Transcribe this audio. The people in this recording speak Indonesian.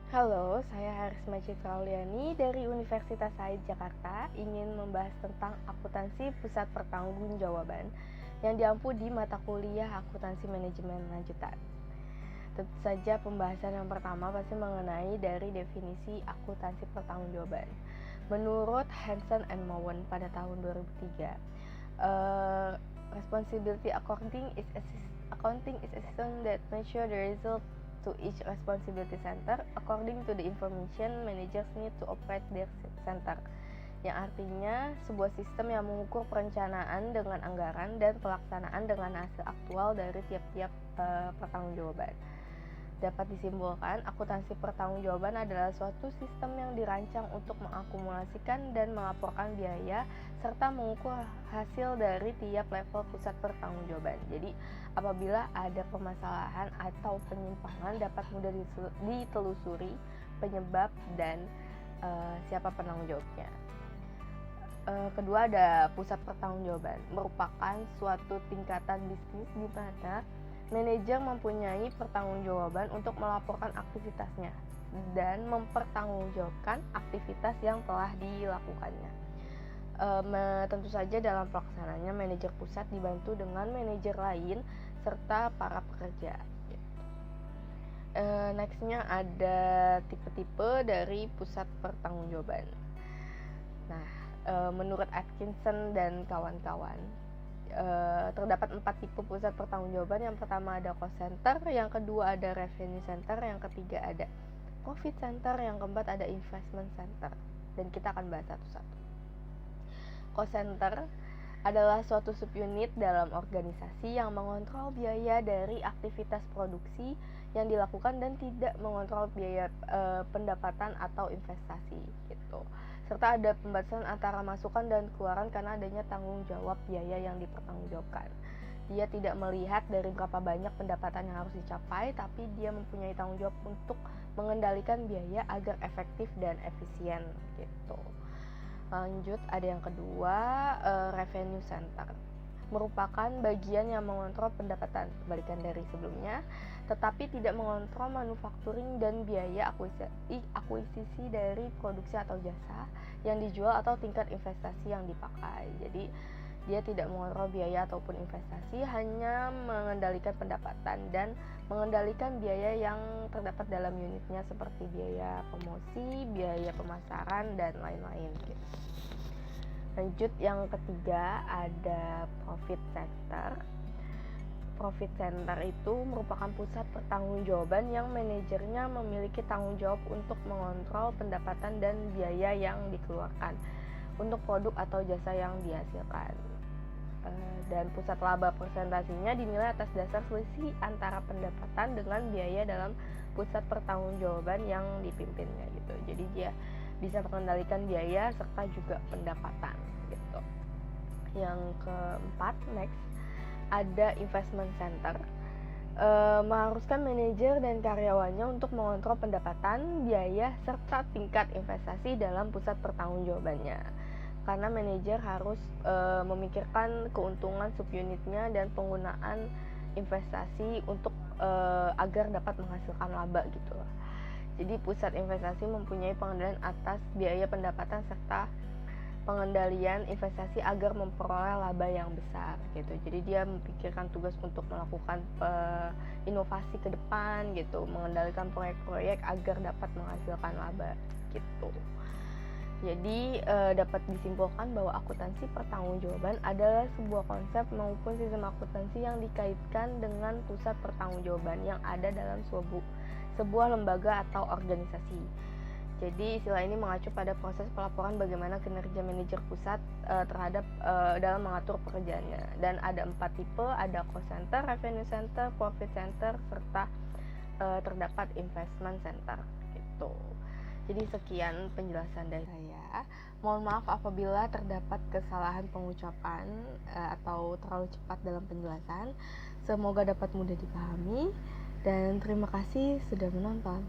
Halo, saya Harisma Citra Auliani dari Universitas Said Jakarta ingin membahas tentang akuntansi pusat pertanggungjawaban yang diampu di mata kuliah akuntansi manajemen lanjutan. Tentu saja pembahasan yang pertama pasti mengenai dari definisi akuntansi pertanggungjawaban. Menurut Hansen and Mowen pada tahun 2003, responsibility accounting is a system that measure the result to each responsibility center according to the information managers need to operate their center, yang artinya sebuah sistem yang mengukur perencanaan dengan anggaran dan pelaksanaan dengan hasil aktual dari tiap-tiap pertanggungjawaban. Dapat disimpulkan, akuntansi pertanggungjawaban adalah suatu sistem yang dirancang untuk mengakumulasikan dan melaporkan biaya serta mengukur hasil dari tiap level pusat pertanggungjawaban. Jadi, apabila ada permasalahan atau penyimpangan dapat mudah ditelusuri penyebab dan siapa penanggung jawabnya. Kedua, ada pusat pertanggungjawaban, merupakan suatu tingkatan bisnis di mana manajer mempunyai pertanggungjawaban untuk melaporkan aktivitasnya dan mempertanggungjawabkan aktivitas yang telah dilakukannya. Tentu saja dalam pelaksanaannya manajer pusat dibantu dengan manajer lain serta para pekerja. Nextnya ada tipe-tipe dari pusat pertanggungjawaban. Nah, menurut Atkinson dan kawan-kawan, terdapat 4 tipe pusat pertanggungjawaban. Yang pertama ada cost center, yang kedua ada revenue center, yang ketiga ada profit center, yang keempat ada investment center. Dan kita akan bahas satu-satu. Cost center adalah suatu subunit dalam organisasi yang mengontrol biaya dari aktivitas produksi yang dilakukan dan tidak mengontrol biaya pendapatan atau investasi gitu. Serta ada pembatasan antara masukan dan keluaran karena adanya tanggung jawab biaya yang dipertanggungjawabkan. Dia tidak melihat dari berapa banyak pendapatan yang harus dicapai, tapi dia mempunyai tanggung jawab untuk mengendalikan biaya agar efektif dan efisien gitu. Lanjut, ada yang kedua, revenue center. Merupakan bagian yang mengontrol pendapatan, kebalikan dari sebelumnya, tetapi tidak mengontrol manufacturing dan biaya akuisisi dari produksi atau jasa yang dijual atau tingkat investasi yang dipakai. Jadi dia tidak mengontrol biaya ataupun investasi, hanya mengendalikan pendapatan dan mengendalikan biaya yang terdapat dalam unitnya seperti biaya promosi, biaya pemasaran, dan lain-lain gitu. Lanjut, yang ketiga ada profit center. Profit center itu merupakan pusat pertanggungjawaban yang manajernya memiliki tanggung jawab untuk mengontrol pendapatan dan biaya yang dikeluarkan untuk produk atau jasa yang dihasilkan. Dan pusat laba presentasinya dinilai atas dasar selisih antara pendapatan dengan biaya dalam pusat pertanggungjawaban yang dipimpinnya gitu. Jadi dia bisa mengendalikan biaya serta juga pendapatan gitu. Yang keempat, next, ada investment center. Mengharuskan manajer dan karyawannya untuk mengontrol pendapatan, biaya, serta tingkat investasi dalam pusat pertanggungjawabannya. Karena manajer harus memikirkan keuntungan subunitnya dan penggunaan investasi untuk agar dapat menghasilkan laba gitu loh. Jadi pusat investasi mempunyai pengendalian atas biaya pendapatan serta pengendalian investasi agar memperoleh laba yang besar gitu. Jadi dia memikirkan tugas untuk melakukan inovasi ke depan gitu, mengendalikan proyek-proyek agar dapat menghasilkan laba gitu. Jadi dapat disimpulkan bahwa akuntansi pertanggungjawaban adalah sebuah konsep maupun sistem akuntansi yang dikaitkan dengan pusat pertanggungjawaban yang ada dalam sebuah lembaga atau organisasi. Jadi istilah ini mengacu pada proses pelaporan bagaimana kinerja manajer pusat terhadap dalam mengatur pekerjaannya. Dan ada 4 tipe, ada cost center, revenue center, profit center, serta terdapat investment center gitu. Jadi sekian penjelasan dari saya. Mohon maaf apabila terdapat kesalahan pengucapan atau terlalu cepat dalam penjelasan. Semoga dapat mudah dipahami dan terima kasih sudah menonton.